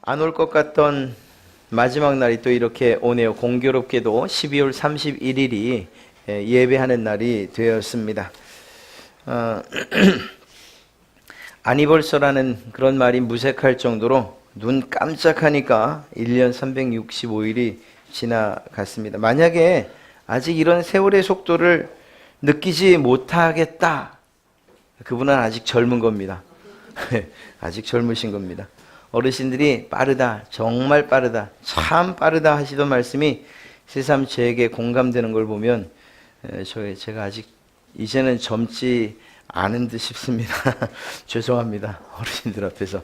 안 올 것 같던 마지막 날이 또 이렇게 오네요. 공교롭게도 12월 31일이 예배하는 날이 되었습니다. 아니 벌써라는 그런 말이 무색할 정도로 눈 깜짝하니까 1년 365일이 지나갔습니다. 만약에 아직 이런 세월의 속도를 느끼지 못하겠다, 그분은 아직 젊은 겁니다. 아직 젊으신 겁니다. 어르신들이 빠르다, 정말 빠르다, 참 빠르다 하시던 말씀이 새삼 저에게 공감되는 걸 보면 제가 아직 이제는 젊지 않은 듯 싶습니다. 죄송합니다, 어르신들 앞에서.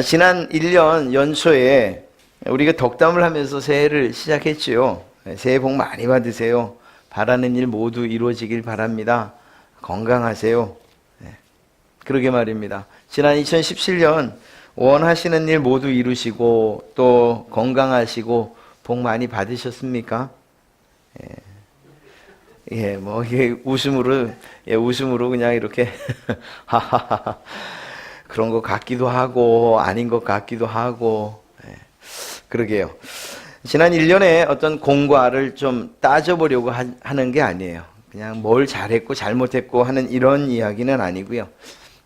지난 1년 연초에 우리가 덕담을 하면서 새해를 시작했지요. 새해 복 많이 받으세요. 바라는 일 모두 이루어지길 바랍니다. 건강하세요. 그러게 말입니다. 지난 2017년 원하시는 일 모두 이루시고 또 건강하시고 복 많이 받으셨습니까? 뭐 이게 웃음으로 그냥 이렇게 하하하 그런 것 같기도 하고 아닌 것 같기도 하고. 그러게요. 지난 1년에 어떤 공과를 좀 따져보려고 하는 게 아니에요. 그냥 뭘 잘했고 잘못했고 하는 이런 이야기는 아니고요.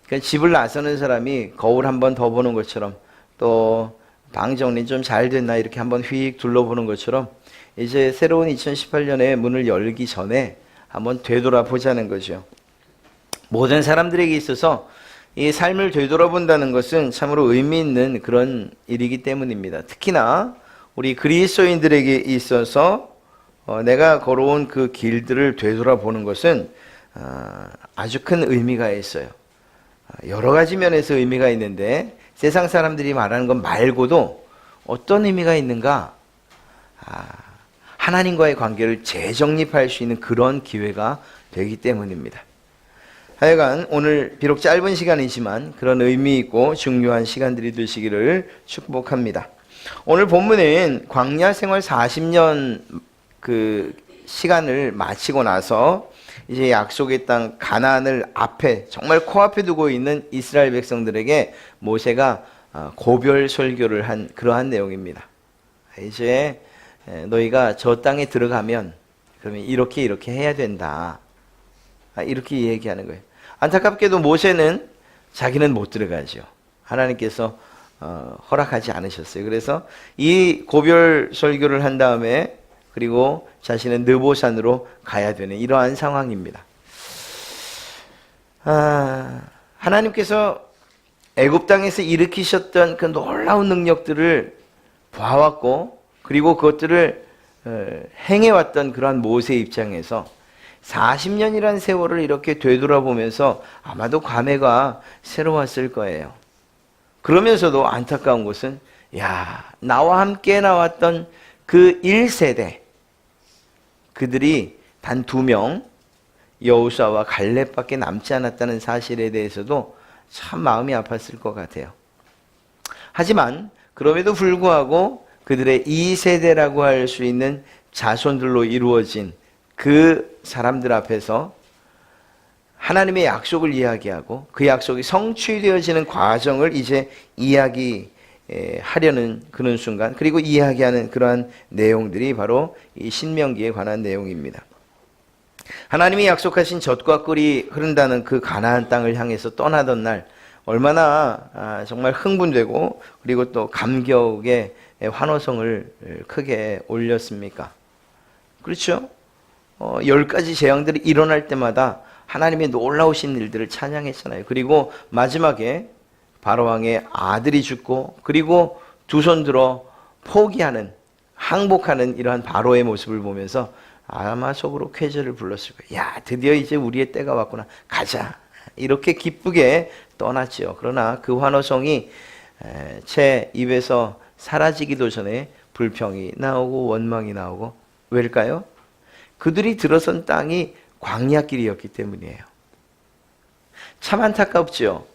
그러니까 집을 나서는 사람이 거울 한 번 더 보는 것처럼, 또 방 정리 좀 잘 됐나 이렇게 한번 휙 둘러보는 것처럼 이제 새로운 2018년에 문을 열기 전에 한번 되돌아보자는 거죠. 모든 사람들에게 있어서 이 삶을 되돌아본다는 것은 참으로 의미 있는 그런 일이기 때문입니다. 특히나 우리 그리스도인들에게 있어서 내가 걸어온 그 길들을 되돌아보는 것은 아주 큰 의미가 있어요. 여러 가지 면에서 의미가 있는데 세상 사람들이 말하는 것 말고도 어떤 의미가 있는가? 하나님과의 관계를 재정립할 수 있는 그런 기회가 되기 때문입니다. 하여간 오늘 비록 짧은 시간이지만 그런 의미 있고 중요한 시간들이 되시기를 축복합니다. 오늘 본문은 광야 생활 40년 그 시간을 마치고 나서 이제 약속의 땅 가나안을 앞에 정말 코앞에 두고 있는 이스라엘 백성들에게 모세가 고별 설교를 한 그러한 내용입니다. 이제 너희가 저 땅에 들어가면 그러면 이렇게 해야 된다, 이렇게 얘기하는 거예요. 안타깝게도 모세는 자기는 못 들어가죠. 하나님께서 허락하지 않으셨어요. 그래서 이 고별 설교를 한 다음에 그리고 자신은 느보산으로 가야 되는 이러한 상황입니다. 하나님께서 애굽 땅에서 일으키셨던 그 놀라운 능력들을 봐왔고 그리고 그것들을 행해왔던 그러한 모세 입장에서 40년이란 세월을 이렇게 되돌아보면서 아마도 감회가 새로웠을 거예요. 그러면서도 안타까운 것은 나와 함께 나왔던 그 1세대 그들이 단 2명 여호수아와 갈렙밖에 남지 않았다는 사실에 대해서도 참 마음이 아팠을 것 같아요. 하지만 그럼에도 불구하고 그들의 2세대라고 할 수 있는 자손들로 이루어진 그 사람들 앞에서 하나님의 약속을 이야기하고 그 약속이 성취되어지는 과정을 이제 이야기하려는 그런 순간, 그리고 이야기하는 그러한 내용들이 바로 이 신명기에 관한 내용입니다. 하나님이 약속하신 젖과 꿀이 흐른다는 그 가나안 땅을 향해서 떠나던 날 얼마나 정말 흥분되고 그리고 또 감격의 환호성을 크게 올렸습니까? 그렇죠? 10가지 재앙들이 일어날 때마다 하나님의 놀라우신 일들을 찬양했잖아요. 그리고 마지막에 바로왕의 아들이 죽고 그리고 두 손 들어 포기하는, 항복하는 이러한 바로의 모습을 보면서 아마 속으로 쾌재를 불렀을 거예요. 드디어 이제 우리의 때가 왔구나, 가자, 이렇게 기쁘게 떠났지요. 그러나 그 환호성이 채 입에서 사라지기도 전에 불평이 나오고 원망이 나오고. 왜일까요? 그들이 들어선 땅이 광야길이었기 때문이에요. 참 안타깝죠.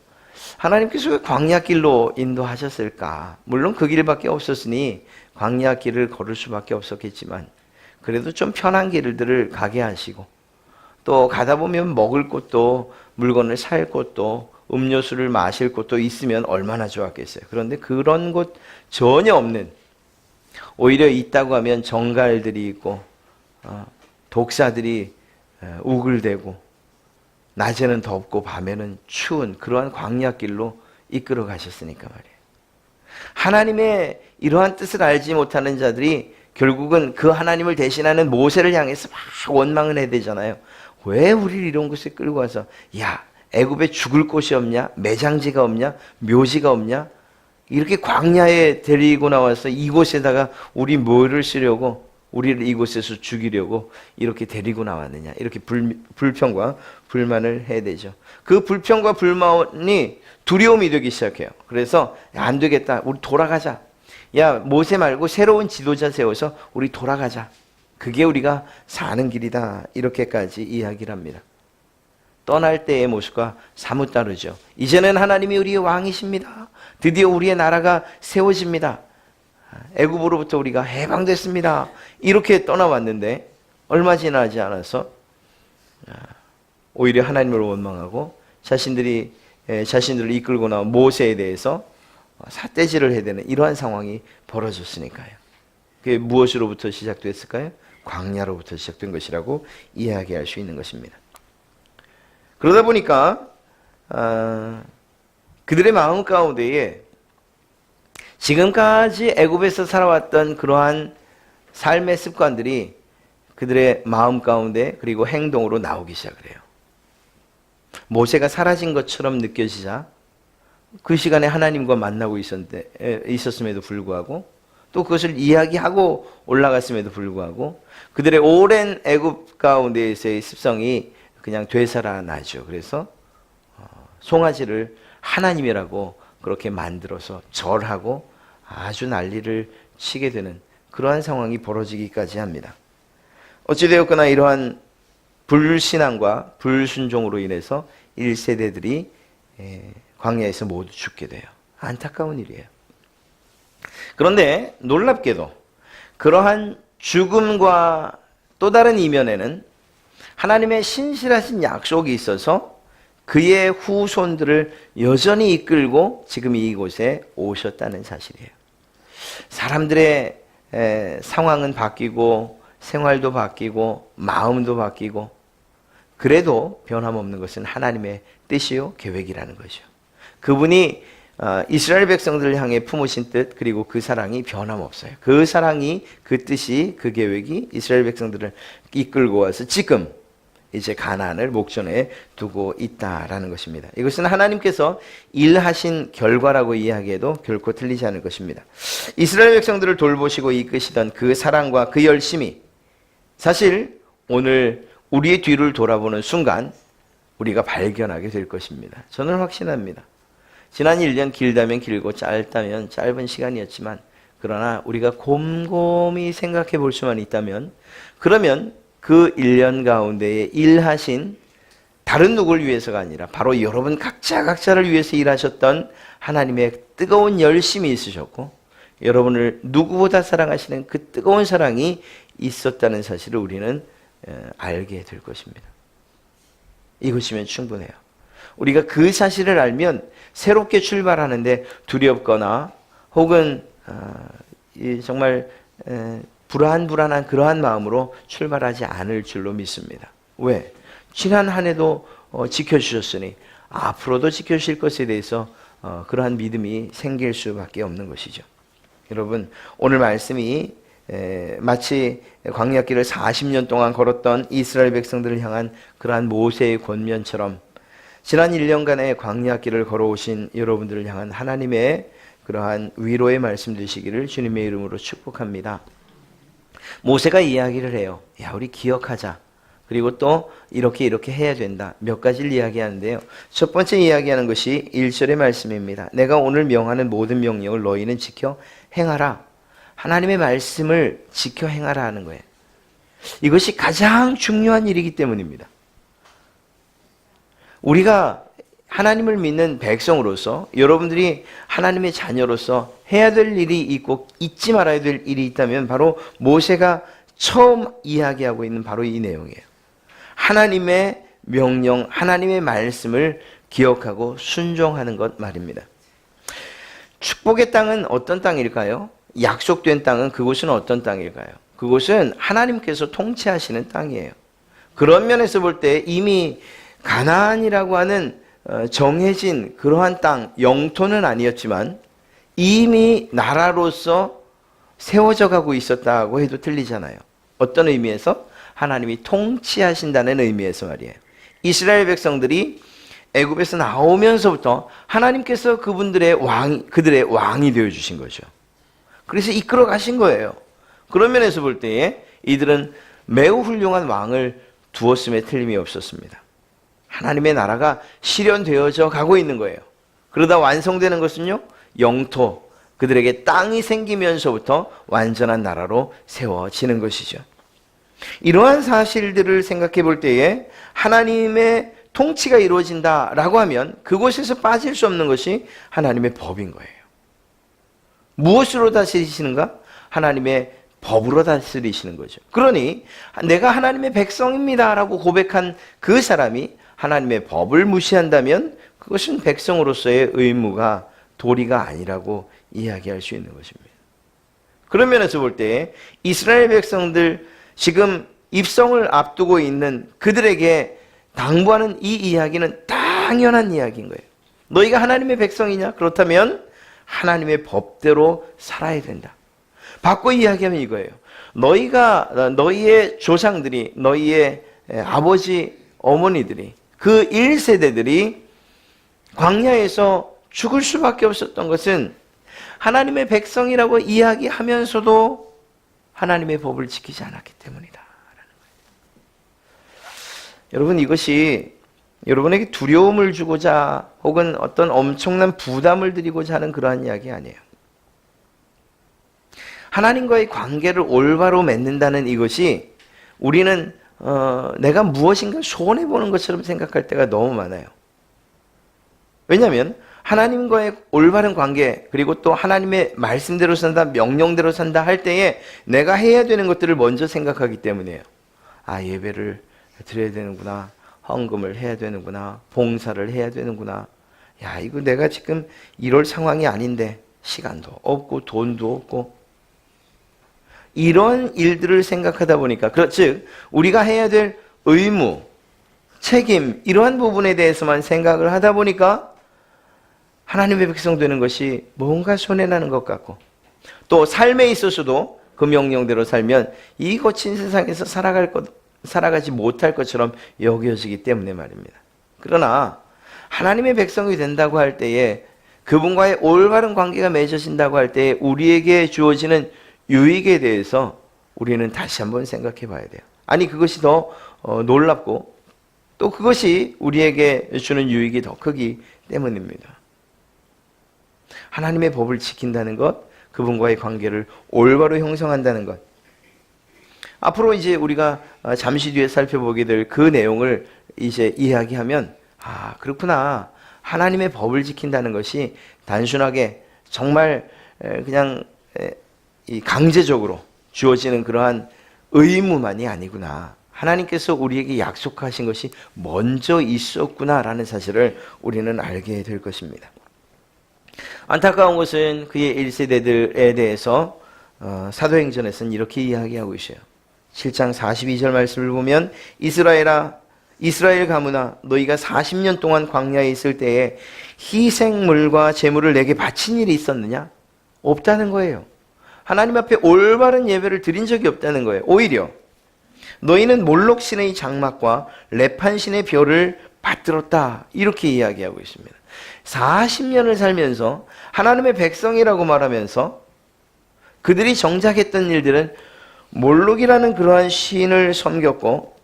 하나님께서 왜 광야길로 인도하셨을까? 물론 그 길밖에 없었으니 광야길을 걸을 수밖에 없었겠지만 그래도 좀 편한 길들을 가게 하시고 또 가다 보면 먹을 곳도 물건을 살 곳도 음료수를 마실 곳도 있으면 얼마나 좋았겠어요. 그런데 그런 곳 전혀 없는, 오히려 있다고 하면 정갈들이 있고 독사들이 우글대고 낮에는 덥고 밤에는 추운 그러한 광야길로 이끌어 가셨으니까 말이에요. 하나님의 이러한 뜻을 알지 못하는 자들이 결국은 그 하나님을 대신하는 모세를 향해서 막 원망을 해야 되잖아요. 왜 우리를 이런 곳에 끌고 와서, 야, 애굽에 죽을 곳이 없냐? 매장지가 없냐? 묘지가 없냐? 이렇게 광야에 데리고 나와서 이곳에다가 우리 뭐를 쓰려고, 우리를 이곳에서 죽이려고 이렇게 데리고 나왔느냐? 이렇게 불평과 불만을 해야 되죠. 그 불평과 불만이 두려움이 되기 시작해요. 그래서 안 되겠다, 우리 돌아가자. 야, 모세 말고 새로운 지도자 세워서 우리 돌아가자. 그게 우리가 사는 길이다. 이렇게까지 이야기를 합니다. 떠날 때의 모습과 사뭇 다르죠. 이제는 하나님이 우리의 왕이십니다. 드디어 우리의 나라가 세워집니다. 애굽으로부터 우리가 해방됐습니다. 이렇게 떠나왔는데 얼마 지나지 않아서 오히려 하나님을 원망하고 자신들을 이끌고 나온 모세에 대해서 삿대질을 해야 되는 이러한 상황이 벌어졌으니까요. 그게 무엇으로부터 시작됐을까요? 광야로부터 시작된 것이라고 이야기할 수 있는 것입니다. 그러다 보니까 그들의 마음 가운데에 지금까지 애굽에서 살아왔던 그러한 삶의 습관들이 그들의 마음 가운데 그리고 행동으로 나오기 시작을 해요. 모세가 사라진 것처럼 느껴지자 그 시간에 하나님과 만나고 있었음에도 불구하고 또 그것을 이야기하고 올라갔음에도 불구하고 그들의 오랜 애굽 가운데에서의 습성이 그냥 되살아나죠. 그래서 송아지를 하나님이라고 그렇게 만들어서 절하고 아주 난리를 치게 되는 그러한 상황이 벌어지기까지 합니다. 어찌되었거나 이러한 불신앙과 불순종으로 인해서 1세대들이 광야에서 모두 죽게 돼요. 안타까운 일이에요. 그런데 놀랍게도 그러한 죽음과 또 다른 이면에는 하나님의 신실하신 약속이 있어서 그의 후손들을 여전히 이끌고 지금 이곳에 오셨다는 사실이에요. 사람들의 상황은 바뀌고 생활도 바뀌고 마음도 바뀌고 그래도 변함없는 것은 하나님의 뜻이요 계획이라는 거죠. 그분이 이스라엘 백성들을 향해 품으신 뜻 그리고 그 사랑이 변함없어요. 그 사랑이, 그 뜻이, 그 계획이 이스라엘 백성들을 이끌고 와서 지금 이제 가나안을 목전에 두고 있다라는 것입니다. 이것은 하나님께서 일하신 결과라고 이야기해도 결코 틀리지 않을 것입니다. 이스라엘 백성들을 돌보시고 이끄시던 그 사랑과 그 열심이 사실 오늘 우리의 뒤를 돌아보는 순간 우리가 발견하게 될 것입니다. 저는 확신합니다. 지난 1년 길다면 길고 짧다면 짧은 시간이었지만 그러나 우리가 곰곰이 생각해 볼 수만 있다면 그러면 그 1년 가운데에 일하신 다른 누구를 위해서가 아니라 바로 여러분 각자를 위해서 일하셨던 하나님의 뜨거운 열심이 있으셨고 여러분을 누구보다 사랑하시는 그 뜨거운 사랑이 있었다는 사실을 우리는 알게 될 것입니다. 이것이면 충분해요. 우리가 그 사실을 알면 새롭게 출발하는데 두렵거나 혹은 정말 불안한 그러한 마음으로 출발하지 않을 줄로 믿습니다. 왜? 지난 한 해도 지켜주셨으니 앞으로도 지켜주실 것에 대해서 그러한 믿음이 생길 수밖에 없는 것이죠. 여러분, 오늘 말씀이 마치 광야길을 40년 동안 걸었던 이스라엘 백성들을 향한 그러한 모세의 권면처럼 지난 1년간의 광야길을 걸어오신 여러분들을 향한 하나님의 그러한 위로의 말씀 되시기를 주님의 이름으로 축복합니다. 모세가 이야기를 해요. 야, 우리 기억하자. 그리고 또 이렇게 해야 된다. 몇 가지를 이야기하는데요. 첫 번째 이야기하는 것이 1절의 말씀입니다. 내가 오늘 명하는 모든 명령을 너희는 지켜 행하라. 하나님의 말씀을 지켜 행하라 하는 거예요. 이것이 가장 중요한 일이기 때문입니다. 우리가 하나님을 믿는 백성으로서 여러분들이 하나님의 자녀로서 해야 될 일이 있고 잊지 말아야 될 일이 있다면 바로 모세가 처음 이야기하고 있는 바로 이 내용이에요. 하나님의 명령, 하나님의 말씀을 기억하고 순종하는 것 말입니다. 축복의 땅은 어떤 땅일까요? 약속된 땅은 그곳은 어떤 땅일까요? 그곳은 하나님께서 통치하시는 땅이에요. 그런 면에서 볼 때 이미 가나안이라고 하는 정해진 그러한 땅, 영토는 아니었지만 이미 나라로서 세워져 가고 있었다고 해도 틀리잖아요. 어떤 의미에서? 하나님이 통치하신다는 의미에서 말이에요. 이스라엘 백성들이 애굽에서 나오면서부터 하나님께서 그들의 왕이 되어주신 거죠. 그래서 이끌어 가신 거예요. 그런 면에서 볼 때에 이들은 매우 훌륭한 왕을 두었음에 틀림이 없었습니다. 하나님의 나라가 실현되어져 가고 있는 거예요. 그러다 완성되는 것은요, 영토, 그들에게 땅이 생기면서부터 완전한 나라로 세워지는 것이죠. 이러한 사실들을 생각해 볼 때에 하나님의 통치가 이루어진다라고 하면 그곳에서 빠질 수 없는 것이 하나님의 법인 거예요. 무엇으로 다스리시는가? 하나님의 법으로 다스리시는 거죠. 그러니 내가 하나님의 백성입니다라고 고백한 그 사람이 하나님의 법을 무시한다면 그것은 백성으로서의 의무가 도리가 아니라고 이야기할 수 있는 것입니다. 그런 면에서 볼 때 이스라엘 백성들 지금 입성을 앞두고 있는 그들에게 당부하는 이 이야기는 당연한 이야기인 거예요. 너희가 하나님의 백성이냐? 그렇다면 하나님의 법대로 살아야 된다. 바꿔 이야기하면 이거예요. 너희의 조상들이, 너희의 아버지, 어머니들이, 그 1세대들이 광야에서 죽을 수밖에 없었던 것은 하나님의 백성이라고 이야기하면서도 하나님의 법을 지키지 않았기 때문이다. 여러분, 이것이 여러분에게 두려움을 주고자 혹은 어떤 엄청난 부담을 드리고자 하는 그러한 이야기 아니에요. 하나님과의 관계를 올바로 맺는다는 이것이 우리는 내가 무엇인가 손해보는 것처럼 생각할 때가 너무 많아요. 왜냐하면 하나님과의 올바른 관계, 그리고 또 하나님의 말씀대로 산다, 명령대로 산다 할 때에 내가 해야 되는 것들을 먼저 생각하기 때문이에요. 아, 예배를 드려야 되는구나, 헌금을 해야 되는구나, 봉사를 해야 되는구나. 야, 이거 내가 지금 이럴 상황이 아닌데 시간도 없고 돈도 없고, 이런 일들을 생각하다 보니까, 즉 우리가 해야 될 의무, 책임, 이러한 부분에 대해서만 생각을 하다 보니까 하나님의 백성 되는 것이 뭔가 손해나는 것 같고, 또 삶에 있어서도 그 명령대로 살면 이 거친 세상에서 살아가지 못할 것처럼 여겨지기 때문에 말입니다. 그러나 하나님의 백성이 된다고 할 때에, 그분과의 올바른 관계가 맺어진다고 할 때에 우리에게 주어지는 유익에 대해서 우리는 다시 한번 생각해 봐야 돼요. 아니, 그것이 더 놀랍고 또 그것이 우리에게 주는 유익이 더 크기 때문입니다. 하나님의 법을 지킨다는 것, 그분과의 관계를 올바로 형성한다는 것. 앞으로 이제 우리가 잠시 뒤에 살펴보게 될 그 내용을 이제 이야기하면, 아, 그렇구나. 하나님의 법을 지킨다는 것이 단순하게 정말 그냥 이 강제적으로 주어지는 그러한 의무만이 아니구나. 하나님께서 우리에게 약속하신 것이 먼저 있었구나라는 사실을 우리는 알게 될 것입니다. 안타까운 것은 그의 1세대들에 대해서 사도행전에서는 이렇게 이야기하고 있어요. 7장 42절 말씀을 보면, 이스라엘 가문아, 너희가 40년 동안 광야에 있을 때에 희생물과 제물을 내게 바친 일이 있었느냐? 없다는 거예요. 하나님 앞에 올바른 예배를 드린 적이 없다는 거예요. 오히려 너희는 몰록 신의 장막과 레판 신의 별을 받들었다, 이렇게 이야기하고 있습니다. 40년을 살면서 하나님의 백성이라고 말하면서 그들이 정작 했던 일들은 몰록이라는 그러한 신을 섬겼고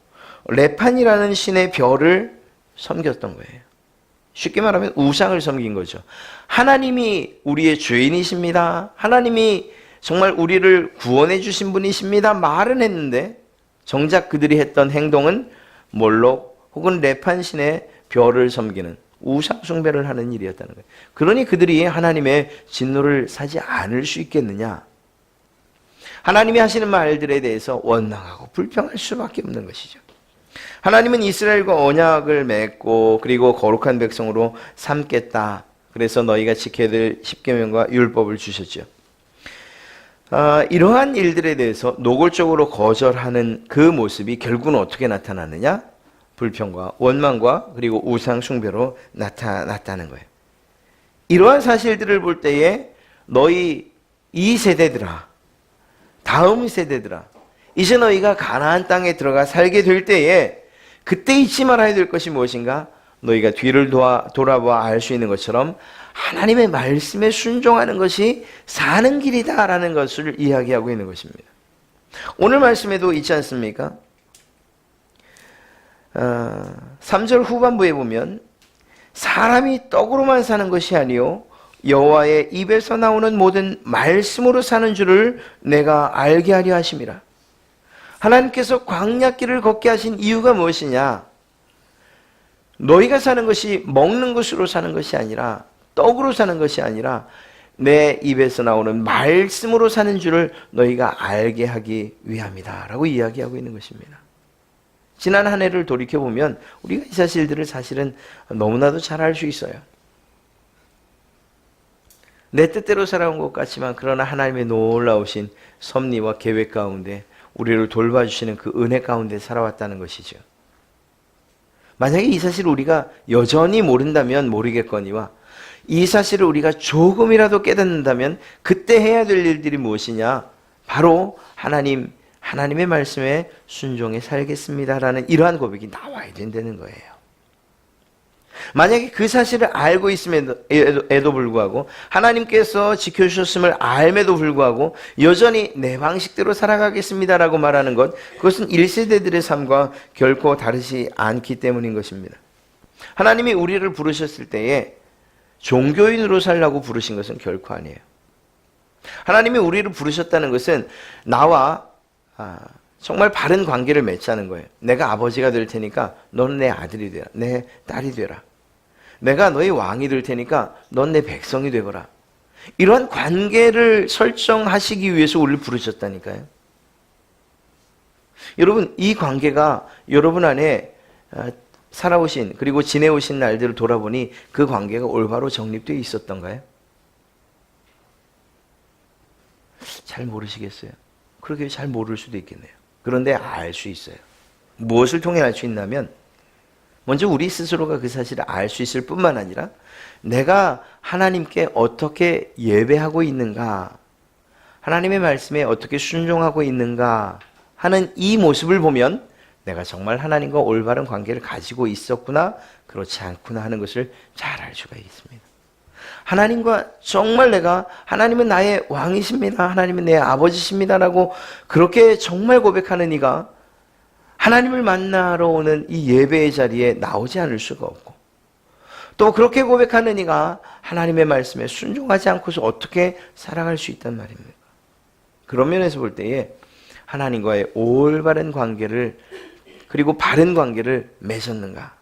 레판이라는 신의 별을 섬겼던 거예요. 쉽게 말하면 우상을 섬긴 거죠. 하나님이 우리의 주인이십니다, 하나님이 정말 우리를 구원해 주신 분이십니다 말은 했는데 정작 그들이 했던 행동은 몰록 혹은 레판 신의 별을 섬기는 우상 숭배를 하는 일이었다는 거예요. 그러니 그들이 하나님의 진노를 사지 않을 수 있겠느냐? 하나님이 하시는 말들에 대해서 원망하고 불평할 수밖에 없는 것이죠. 하나님은 이스라엘과 언약을 맺고 그리고 거룩한 백성으로 삼겠다. 그래서 너희가 지켜야 될 십계명과 율법을 주셨죠. 이러한 일들에 대해서 노골적으로 거절하는 그 모습이 결국은 어떻게 나타나느냐? 불평과 원망과 그리고 우상 숭배로 나타났다는 거예요. 이러한 사실들을 볼 때에 너희 이 세대들아, 다음 세대들아, 이제 너희가 가나안 땅에 들어가 살게 될 때에 그때 잊지 말아야 될 것이 무엇인가? 너희가 뒤를 돌아보아 알 수 있는 것처럼 하나님의 말씀에 순종하는 것이 사는 길이다라는 것을 이야기하고 있는 것입니다. 오늘 말씀에도 있지 않습니까? 3절 후반부에 보면 사람이 떡으로만 사는 것이 아니요 여호와의 입에서 나오는 모든 말씀으로 사는 줄을 내가 알게 하려 하심이라. 하나님께서 광야길을 걷게 하신 이유가 무엇이냐? 너희가 사는 것이 먹는 것으로 사는 것이 아니라, 떡으로 사는 것이 아니라 내 입에서 나오는 말씀으로 사는 줄을 너희가 알게 하기 위함이다 라고 이야기하고 있는 것입니다. 지난 한 해를 돌이켜보면 우리가 이 사실들을 사실은 너무나도 잘 알 수 있어요. 내 뜻대로 살아온 것 같지만 그러나 하나님의 놀라우신 섭리와 계획 가운데 우리를 돌봐주시는 그 은혜 가운데 살아왔다는 것이죠. 만약에 이 사실을 우리가 여전히 모른다면 모르겠거니와 이 사실을 우리가 조금이라도 깨닫는다면 그때 해야 될 일들이 무엇이냐? 바로 하나님의 말씀에 순종해 살겠습니다라는 이러한 고백이 나와야 된다는 거예요. 만약에 그 사실을 알고 있음에도 불구하고 하나님께서 지켜주셨음을 알매도 불구하고 여전히 내 방식대로 살아가겠습니다라고 말하는 것, 그것은 1세대들의 삶과 결코 다르지 않기 때문인 것입니다. 하나님이 우리를 부르셨을 때에 종교인으로 살라고 부르신 것은 결코 아니에요. 하나님이 우리를 부르셨다는 것은 나와 정말 바른 관계를 맺자는 거예요. 내가 아버지가 될 테니까 너는 내 아들이 되라. 내 딸이 되라. 내가 너의 왕이 될 테니까 넌 내 백성이 되거라. 이러한 관계를 설정하시기 위해서 우리를 부르셨다니까요. 여러분, 이 관계가 여러분 안에 살아오신 그리고 지내오신 날들을 돌아보니 그 관계가 올바로 정립되어 있었던가요? 잘 모르시겠어요? 그렇게 잘 모를 수도 있겠네요. 그런데 알 수 있어요. 무엇을 통해 알 수 있냐면 먼저 우리 스스로가 그 사실을 알 수 있을 뿐만 아니라 내가 하나님께 어떻게 예배하고 있는가, 하나님의 말씀에 어떻게 순종하고 있는가 하는 이 모습을 보면 내가 정말 하나님과 올바른 관계를 가지고 있었구나, 그렇지 않구나 하는 것을 잘 알 수가 있습니다. 하나님과 정말 내가 하나님은 나의 왕이십니다, 하나님은 내 아버지십니다라고 그렇게 정말 고백하는 이가 하나님을 만나러 오는 이 예배의 자리에 나오지 않을 수가 없고, 또 그렇게 고백하는 이가 하나님의 말씀에 순종하지 않고서 어떻게 살아갈 수 있단 말입니까? 그런 면에서 볼 때에 하나님과의 올바른 관계를, 그리고 바른 관계를 맺었는가,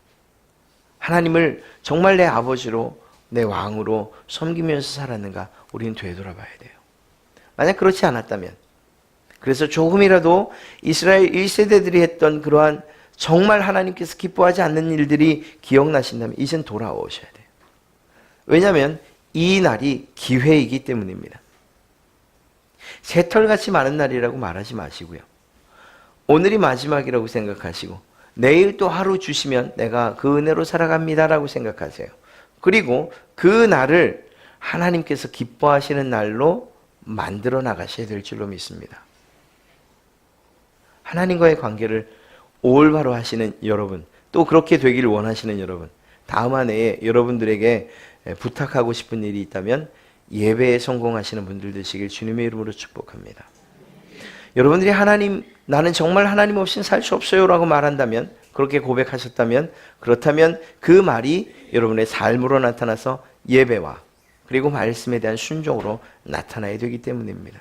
하나님을 정말 내 아버지로 내 왕으로 섬기면서 살았는가, 우리는 되돌아봐야 돼요. 만약 그렇지 않았다면, 그래서 조금이라도 이스라엘 1세대들이 했던 그러한 정말 하나님께서 기뻐하지 않는 일들이 기억나신다면 이젠 돌아오셔야 돼요. 왜냐하면 이 날이 기회이기 때문입니다. 새털같이 많은 날이라고 말하지 마시고요. 오늘이 마지막이라고 생각하시고 내일 또 하루 주시면 내가 그 은혜로 살아갑니다라고 생각하세요. 그리고 그 날을 하나님께서 기뻐하시는 날로 만들어 나가셔야 될 줄로 믿습니다. 하나님과의 관계를 올바로 하시는 여러분, 또 그렇게 되기를 원하시는 여러분, 다음 한 해에 여러분들에게 부탁하고 싶은 일이 있다면 예배에 성공하시는 분들 되시길 주님의 이름으로 축복합니다. 여러분들이 하나님, 나는 정말 하나님 없이는 살 수 없어요 라고 말한다면, 그렇게 고백하셨다면, 그렇다면 그 말이 여러분의 삶으로 나타나서 예배와 그리고 말씀에 대한 순종으로 나타나야 되기 때문입니다.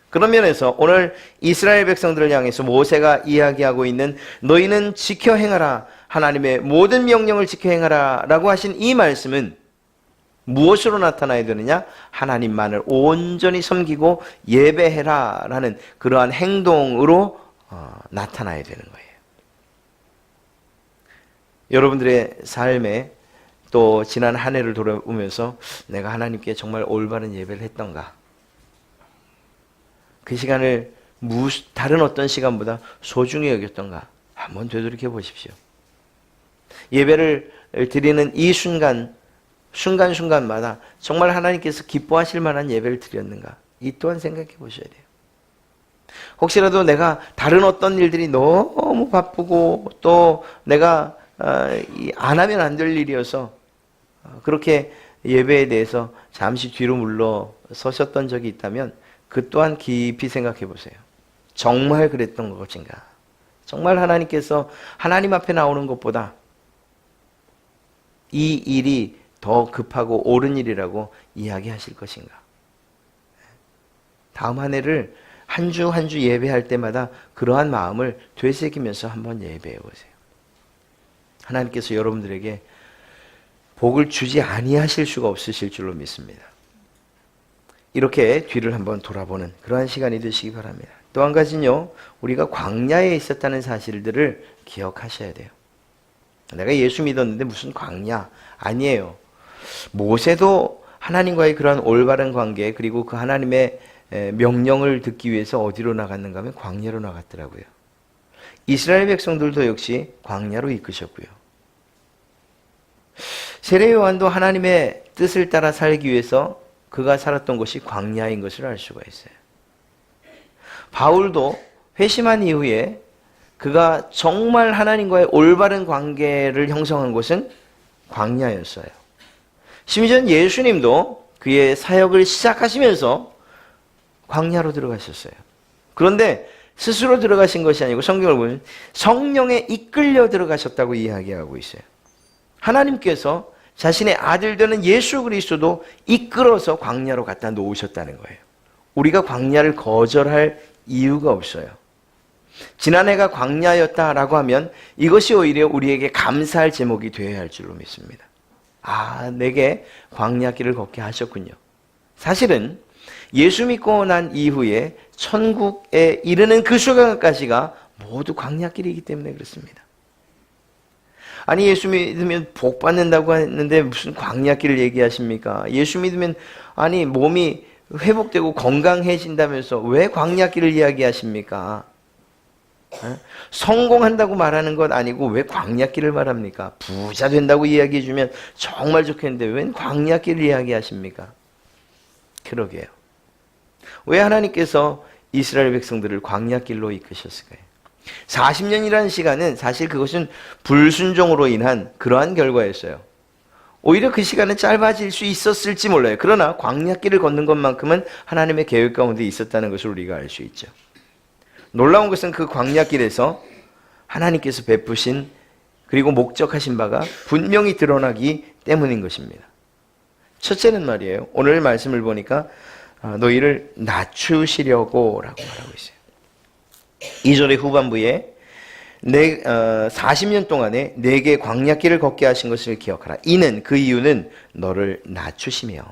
그런 면에서 오늘 이스라엘 백성들을 향해서 모세가 이야기하고 있는 너희는 지켜 행하라, 하나님의 모든 명령을 지켜 행하라 라고 하신 이 말씀은 무엇으로 나타나야 되느냐? 하나님만을 온전히 섬기고 예배해라 라는 그러한 행동으로 나타나야 되는 거예요. 여러분들의 삶에 또 지난 한 해를 돌아보면서 내가 하나님께 정말 올바른 예배를 했던가? 그 시간을 다른 어떤 시간보다 소중히 여겼던가? 한번 되돌이켜 보십시오. 예배를 드리는 이 순간순간마다 정말 하나님께서 기뻐하실 만한 예배를 드렸는가? 이 또한 생각해 보셔야 돼요. 혹시라도 내가 다른 어떤 일들이 너무 바쁘고 또 내가 안 하면 안 될 일이어서 그렇게 예배에 대해서 잠시 뒤로 물러서셨던 적이 있다면 그 또한 깊이 생각해 보세요. 정말 그랬던 것인가? 정말 하나님께서 하나님 앞에 나오는 것보다 이 일이 더 급하고 옳은 일이라고 이야기하실 것인가? 다음 한 해를 한 주 한 주 예배할 때마다 그러한 마음을 되새기면서 한번 예배해 보세요. 하나님께서 여러분들에게 복을 주지 아니하실 수가 없으실 줄로 믿습니다. 이렇게 뒤를 한번 돌아보는 그러한 시간이 되시기 바랍니다. 또 한 가지는요, 우리가 광야에 있었다는 사실들을 기억하셔야 돼요. 내가 예수 믿었는데 무슨 광야? 아니에요. 모세도 하나님과의 그러한 올바른 관계, 그리고 그 하나님의 명령을 듣기 위해서 어디로 나갔는가 하면 광야로 나갔더라고요. 이스라엘 백성들도 역시 광야로 이끄셨고요. 세례 요한도 하나님의 뜻을 따라 살기 위해서 그가 살았던 것이 광야인 것을 알 수가 있어요. 바울도 회심한 이후에 그가 정말 하나님과의 올바른 관계를 형성한 곳은 광야였어요. 심지어 예수님도 그의 사역을 시작하시면서 광야로 들어가셨어요. 그런데 스스로 들어가신 것이 아니고 성경을 보면 성령에 이끌려 들어가셨다고 이야기하고 있어요. 하나님께서 자신의 아들 되는 예수 그리스도도 이끌어서 광야로 갖다 놓으셨다는 거예요. 우리가 광야를 거절할 이유가 없어요. 지난해가 광야였다라고 하면 이것이 오히려 우리에게 감사할 제목이 되어야 할 줄로 믿습니다. 아, 내게 광야길을 걷게 하셨군요. 사실은 예수 믿고 난 이후에 천국에 이르는 그 순간까지가 모두 광야길이기 때문에 그렇습니다. 아니, 예수 믿으면 복 받는다고 했는데 무슨 광야길을 얘기하십니까? 예수 믿으면 아니 몸이 회복되고 건강해진다면서 왜 광야길을 이야기하십니까? 성공한다고 말하는 것 아니고 왜 광야길을 말합니까? 부자 된다고 이야기해 주면 정말 좋겠는데 왜 광야길을 이야기하십니까? 그러게요. 왜 하나님께서 이스라엘 백성들을 광야길로 이끄셨을까요? 40년이라는 시간은 사실 그것은 불순종으로 인한 그러한 결과였어요. 오히려 그 시간은 짧아질 수 있었을지 몰라요. 그러나 광야길을 걷는 것만큼은 하나님의 계획 가운데 있었다는 것을 우리가 알 수 있죠. 놀라운 것은 그 광야길에서 하나님께서 베푸신 그리고 목적하신 바가 분명히 드러나기 때문인 것입니다. 첫째는 말이에요. 오늘 말씀을 보니까 너희를 낮추시려고 라고 말하고 있어요. 2절의 후반부에 40년 동안에 내게 광야길을 걷게 하신 것을 기억하라. 이는 그 이유는 너를 낮추시며.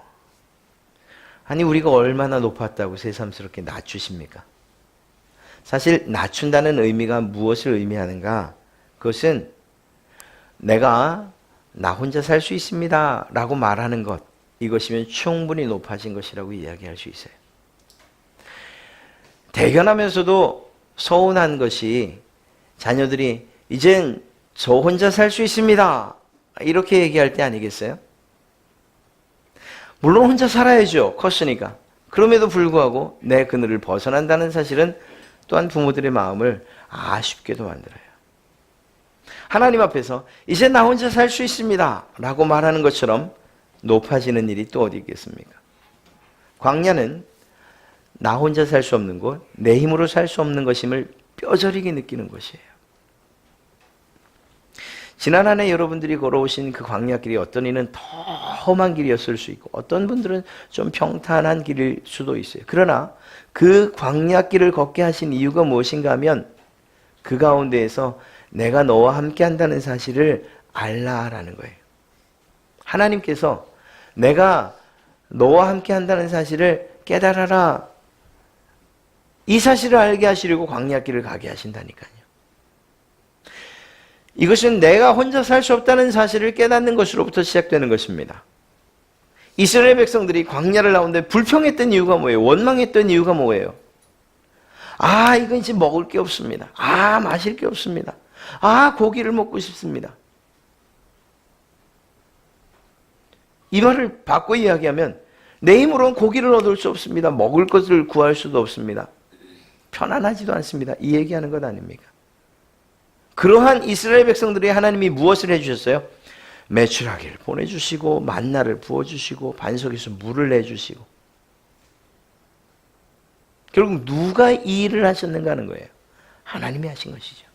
아니, 우리가 얼마나 높았다고 새삼스럽게 낮추십니까? 사실 낮춘다는 의미가 무엇을 의미하는가? 그것은 내가 나 혼자 살 수 있습니다 라고 말하는 것, 이것이면 충분히 높아진 것이라고 이야기할 수 있어요. 대견하면서도 서운한 것이 자녀들이 이젠 저 혼자 살 수 있습니다 이렇게 얘기할 때 아니겠어요? 물론 혼자 살아야죠. 컸으니까. 그럼에도 불구하고 내 그늘을 벗어난다는 사실은 또한 부모들의 마음을 아쉽게도 만들어요. 하나님 앞에서 이제 나 혼자 살 수 있습니다 라고 말하는 것처럼 높아지는 일이 또 어디 있겠습니까? 광야는 나 혼자 살 수 없는 곳, 내 힘으로 살 수 없는 것임을 뼈저리게 느끼는 것이에요. 지난 한 해 여러분들이 걸어오신 그 광야길이 어떤 이는 더 험한 길이었을 수 있고 어떤 분들은 좀 평탄한 길일 수도 있어요. 그러나 그 광야길을 걷게 하신 이유가 무엇인가 하면 그 가운데에서 내가 너와 함께 한다는 사실을 알라라는 거예요. 하나님께서 내가 너와 함께 한다는 사실을 깨달아라. 이 사실을 알게 하시려고 광야길을 가게 하신다니까요. 이것은 내가 혼자 살 수 없다는 사실을 깨닫는 것으로부터 시작되는 것입니다. 이스라엘 백성들이 광야를 나오는데 불평했던 이유가 뭐예요? 원망했던 이유가 뭐예요? 아, 이건 이제 먹을 게 없습니다. 아, 마실 게 없습니다. 아, 고기를 먹고 싶습니다. 이 말을 바꿔 이야기하면 내 힘으로는 고기를 얻을 수 없습니다. 먹을 것을 구할 수도 없습니다. 편안하지도 않습니다. 이 얘기하는 것 아닙니까? 그러한 이스라엘 백성들이 하나님이 무엇을 해주셨어요? 메추라기를 보내주시고 만나를 부어주시고 반석에서 물을 내주시고, 결국 누가 이 일을 하셨는가 하는 거예요. 하나님이 하신 것이죠.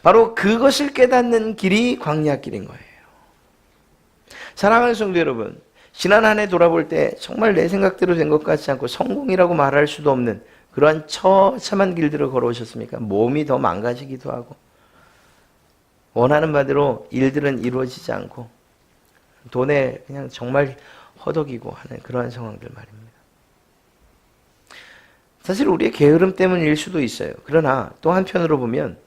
바로 그것을 깨닫는 길이 광야길인 거예요. 사랑하는 성도 여러분, 지난 한 해 돌아볼 때 정말 내 생각대로 된 것 같지 않고 성공이라고 말할 수도 없는 그러한 처참한 길들을 걸어오셨습니까? 몸이 더 망가지기도 하고 원하는 바대로 일들은 이루어지지 않고 돈에 그냥 정말 허덕이고 하는 그러한 상황들 말입니다. 사실 우리의 게으름 때문일 수도 있어요. 그러나 또 한편으로 보면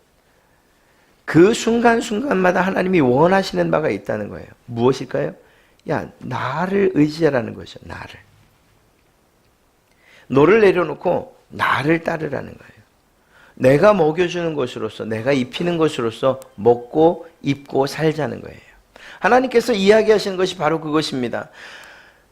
그 순간순간마다 하나님이 원하시는 바가 있다는 거예요. 무엇일까요? 야, 나를 의지하라는 것이죠. 나를. 너를 내려놓고 나를 따르라는 거예요. 내가 먹여주는 것으로서, 내가 입히는 것으로서 먹고 입고 살자는 거예요. 하나님께서 이야기하시는 것이 바로 그것입니다.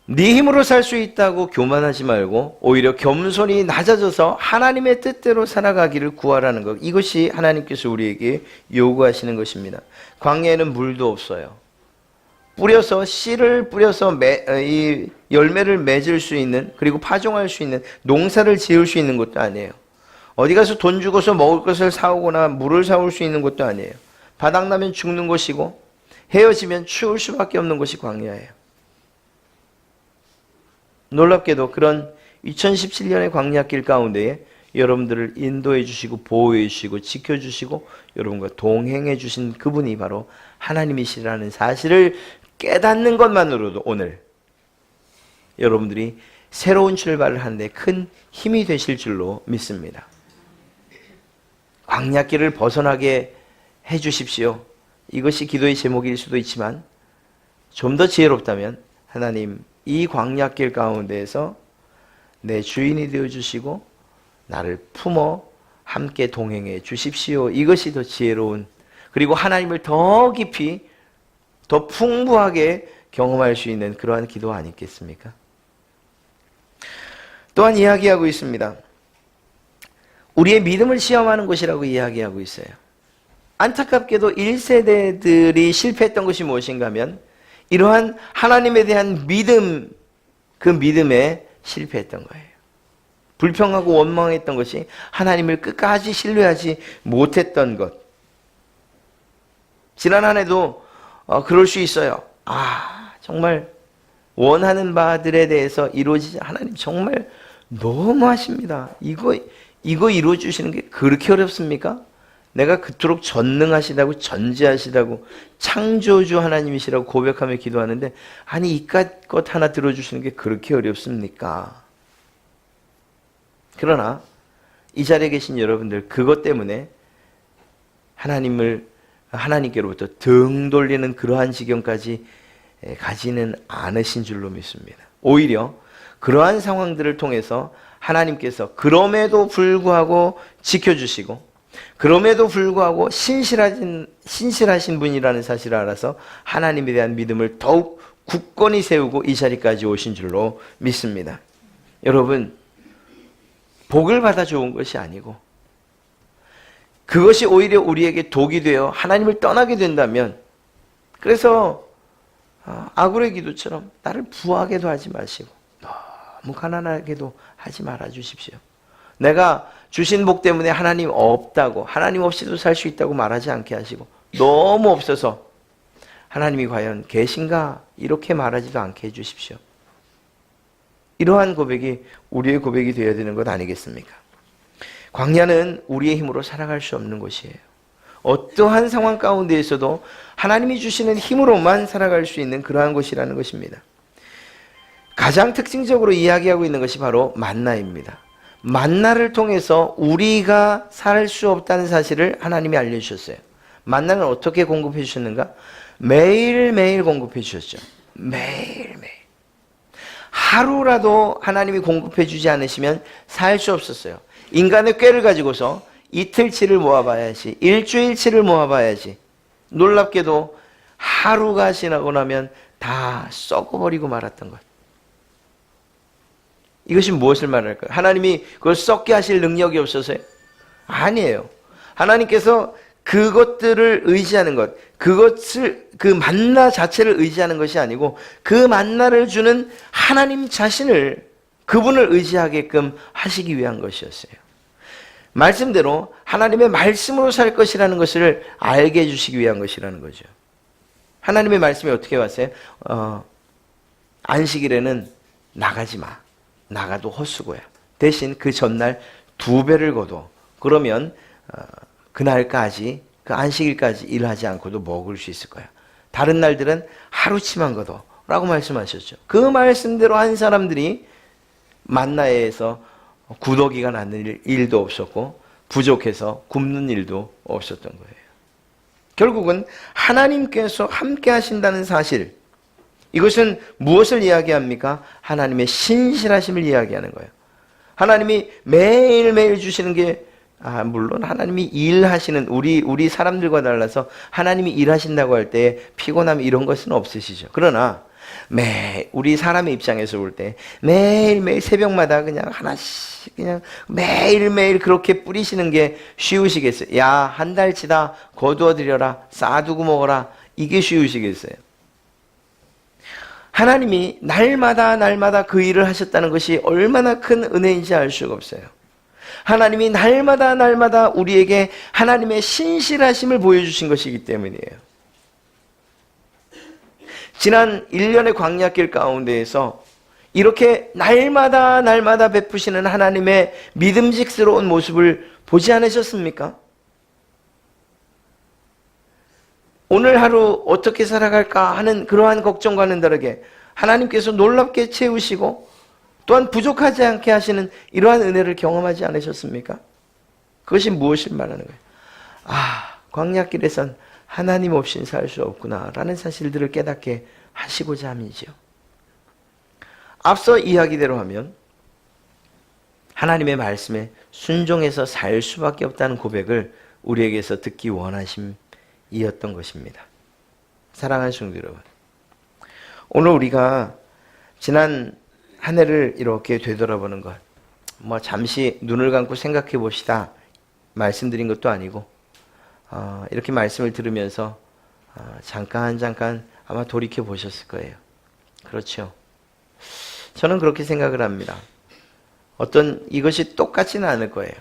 네 힘으로 살 수 있다고 교만하지 말고 오히려 겸손히 낮아져서 하나님의 뜻대로 살아가기를 구하라는 것. 이것이 하나님께서 우리에게 요구하시는 것입니다. 광야에는 물도 없어요. 뿌려서 씨를 뿌려서 이 열매를 맺을 수 있는, 그리고 파종할 수 있는, 농사를 지을 수 있는 것도 아니에요. 어디 가서 돈 주고서 먹을 것을 사오거나 물을 사올 수 있는 것도 아니에요. 바닥나면 죽는 곳이고 헤어지면 추울 수밖에 없는 곳이 광야예요. 놀랍게도 그런 2017년의 광야길 가운데에 여러분들을 인도해 주시고 보호해 주시고 지켜주시고 여러분과 동행해 주신 그분이 바로 하나님이시라는 사실을 깨닫는 것만으로도 오늘 여러분들이 새로운 출발을 하는데 큰 힘이 되실 줄로 믿습니다. 광야길을 벗어나게 해 주십시오. 이것이 기도의 제목일 수도 있지만 좀 더 지혜롭다면 하나님, 이 광야길 가운데에서 내 주인이 되어주시고 나를 품어 함께 동행해 주십시오. 이것이 더 지혜로운, 그리고 하나님을 더 깊이 더 풍부하게 경험할 수 있는 그러한 기도 아니겠습니까? 또한 이야기하고 있습니다. 우리의 믿음을 시험하는 것이라고 이야기하고 있어요. 안타깝게도 1세대들이 실패했던 것이 무엇인가 하면 이러한 하나님에 대한 믿음, 그 믿음에 실패했던 거예요. 불평하고 원망했던 것이 하나님을 끝까지 신뢰하지 못했던 것. 지난 한 해도 그럴 수 있어요. 정말 원하는 바들에 대해서 이루어지지, 하나님 정말 너무하십니다. 이거 이루어주시는 게 그렇게 어렵습니까? 내가 그토록 전능하시다고, 전지하시다고, 창조주 하나님이시라고 고백하며 기도하는데 아니 이깟 것 하나 들어주시는 게 그렇게 어렵습니까? 그러나 이 자리에 계신 여러분들, 그것 때문에 하나님께로부터 등 돌리는 그러한 지경까지 가지는 않으신 줄로 믿습니다. 오히려 그러한 상황들을 통해서 하나님께서 그럼에도 불구하고 지켜주시고 그럼에도 불구하고 신실하신 분이라는 사실을 알아서 하나님에 대한 믿음을 더욱 굳건히 세우고 이 자리까지 오신 줄로 믿습니다. 여러분, 복을 받아 좋은 것이 아니고 그것이 오히려 우리에게 독이 되어 하나님을 떠나게 된다면, 그래서 아굴의 기도처럼 나를 부하게도 하지 마시고 너무 가난하게도 하지 말아 주십시오. 내가 주신 복 때문에 하나님 없다고, 하나님 없이도 살 수 있다고 말하지 않게 하시고, 너무 없어서 하나님이 과연 계신가 이렇게 말하지도 않게 해주십시오. 이러한 고백이 우리의 고백이 되어야 되는 것 아니겠습니까? 광야는 우리의 힘으로 살아갈 수 없는 곳이에요. 어떠한 상황 가운데에서도 하나님이 주시는 힘으로만 살아갈 수 있는 그러한 곳이라는 것입니다. 가장 특징적으로 이야기하고 있는 것이 바로 만나입니다. 만나를 통해서 우리가 살 수 없다는 사실을 하나님이 알려주셨어요. 만나는 어떻게 공급해 주셨는가? 매일매일 공급해 주셨죠. 매일매일. 하루라도 하나님이 공급해 주지 않으시면 살 수 없었어요. 인간의 꾀를 가지고서 이틀치를 모아봐야지, 일주일치를 모아봐야지. 놀랍게도 하루가 지나고 나면 다 썩어버리고 말았던 것. 이것이 무엇을 말할까요? 하나님이 그걸 썩게 하실 능력이 없어서요? 아니에요. 하나님께서 그것들을 의지하는 것, 그 만나 자체를 의지하는 것이 아니고 그 만나를 주는 하나님 자신을, 그분을 의지하게끔 하시기 위한 것이었어요. 말씀대로 하나님의 말씀으로 살 것이라는 것을 알게 해주시기 위한 것이라는 거죠. 하나님의 말씀이 어떻게 왔어요? 안식일에는 나가지 마. 나가도 헛수고야. 대신 그 전날 2배를 거둬. 그러면 그날까지, 그 안식일까지 일하지 않고도 먹을 수 있을 거야. 다른 날들은 하루치만 거둬 라고 말씀하셨죠. 그 말씀대로 한 사람들이 만나에서 구더기가 나는 일도 없었고 부족해서 굶는 일도 없었던 거예요. 결국은 하나님께서 함께 하신다는 사실, 이것은 무엇을 이야기합니까? 하나님의 신실하심을 이야기하는 거예요. 하나님이 매일매일 주시는 게, 물론 하나님이 일하시는, 우리 사람들과 달라서 하나님이 일하신다고 할 때 피곤함 이런 것은 없으시죠. 그러나 우리 사람의 입장에서 볼 때 매일매일 새벽마다 그냥 하나씩 그냥 매일매일 그렇게 뿌리시는 게 쉬우시겠어요? 야, 한 달치다 거두어 드려라, 쌓아두고 먹어라, 이게 쉬우시겠어요? 하나님이 날마다 그 일을 하셨다는 것이 얼마나 큰 은혜인지 알 수가 없어요. 하나님이 날마다 우리에게 하나님의 신실하심을 보여주신 것이기 때문이에요. 지난 1년의 광야길 가운데에서 이렇게 날마다 베푸시는 하나님의 믿음직스러운 모습을 보지 않으셨습니까? 오늘 하루 어떻게 살아갈까 하는 그러한 걱정과는 다르게 하나님께서 놀랍게 채우시고 또한 부족하지 않게 하시는 이러한 은혜를 경험하지 않으셨습니까? 그것이 무엇을 말하는 거예요? 광야길에선 하나님 없이는 살 수 없구나 라는 사실들을 깨닫게 하시고자 함이죠. 앞서 이야기대로 하면 하나님의 말씀에 순종해서 살 수밖에 없다는 고백을 우리에게서 듣기 원하심이었던 것입니다. 사랑하는 성도 여러분, 오늘 우리가 지난 한 해를 이렇게 되돌아보는 것, 잠시 눈을 감고 생각해 봅시다 말씀드린 것도 아니고 이렇게 말씀을 들으면서 잠깐 아마 돌이켜 보셨을 거예요. 그렇죠? 저는 그렇게 생각을 합니다. 이것이 똑같지는 않을 거예요.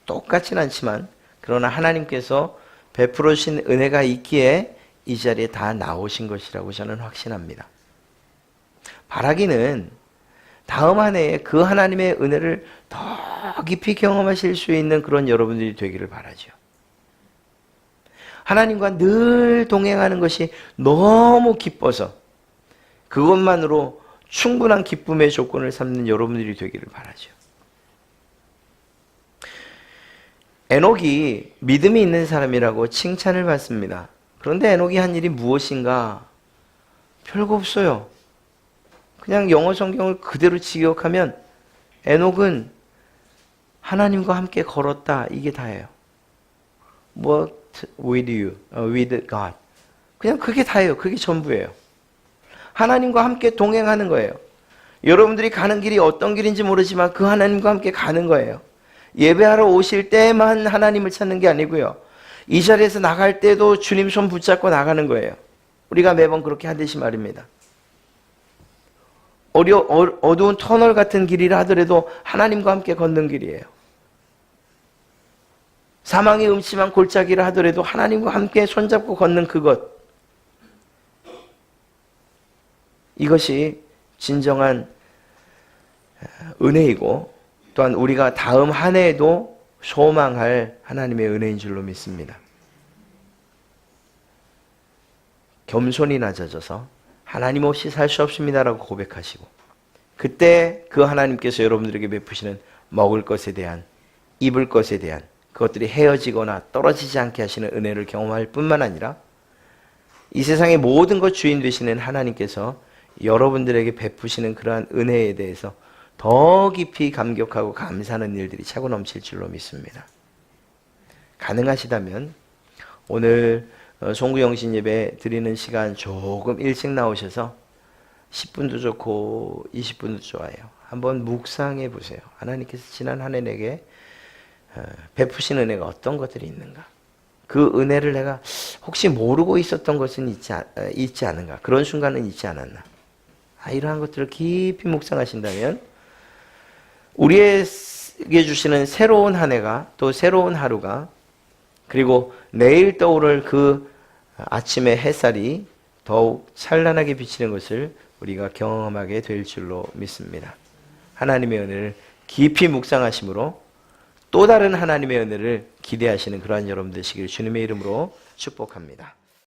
똑같지는 않지만 그러나 하나님께서 베풀어 주신 은혜가 있기에 이 자리에 다 나오신 것이라고 저는 확신합니다. 바라기는 다음 한 해에 그 하나님의 은혜를 더 깊이 경험하실 수 있는 그런 여러분들이 되기를 바라죠. 하나님과 늘 동행하는 것이 너무 기뻐서 그것만으로 충분한 기쁨의 조건을 삼는 여러분들이 되기를 바라죠. 에녹이 믿음이 있는 사람이라고 칭찬을 받습니다. 그런데 에녹이 한 일이 무엇인가? 별거 없어요. 그냥 영어 성경을 그대로 직역하면 에녹은 하나님과 함께 걸었다, 이게 다예요. What with you, with God. 그냥 그게 다예요. 그게 전부예요. 하나님과 함께 동행하는 거예요. 여러분들이 가는 길이 어떤 길인지 모르지만 그 하나님과 함께 가는 거예요. 예배하러 오실 때만 하나님을 찾는 게 아니고요. 이 자리에서 나갈 때도 주님 손 붙잡고 나가는 거예요. 우리가 매번 그렇게 하듯이 말입니다. 어두운 터널 같은 길이라 하더라도 하나님과 함께 걷는 길이에요. 사망의 음침한 골짜기라 하더라도 하나님과 함께 손잡고 걷는 그것. 이것이 진정한 은혜이고 또한 우리가 다음 한 해에도 소망할 하나님의 은혜인 줄로 믿습니다. 겸손히 낮아져서 하나님 없이 살 수 없습니다라고 고백하시고 그때 그 하나님께서 여러분들에게 베푸시는 먹을 것에 대한, 입을 것에 대한 그것들이 헤어지거나 떨어지지 않게 하시는 은혜를 경험할 뿐만 아니라 이 세상의 모든 것 주인 되시는 하나님께서 여러분들에게 베푸시는 그러한 은혜에 대해서 더 깊이 감격하고 감사하는 일들이 차고 넘칠 줄로 믿습니다. 가능하시다면 오늘 송구영신 예배 드리는 시간 조금 일찍 나오셔서 10분도 좋고 20분도 좋아요. 한번 묵상해 보세요. 하나님께서 지난 한 해 내게 베푸신 은혜가 어떤 것들이 있는가? 그 은혜를 내가 혹시 모르고 있었던 것은 있지 않은가? 그런 순간은 있지 않았나? 이러한 것들을 깊이 묵상하신다면 우리에게 주시는 새로운 한 해가 또 새로운 하루가 그리고 내일 떠오를 그 아침의 햇살이 더욱 찬란하게 비치는 것을 우리가 경험하게 될 줄로 믿습니다. 하나님의 은혜를 깊이 묵상하심으로 또 다른 하나님의 은혜를 기대하시는 그러한 여러분 되시길 주님의 이름으로 축복합니다.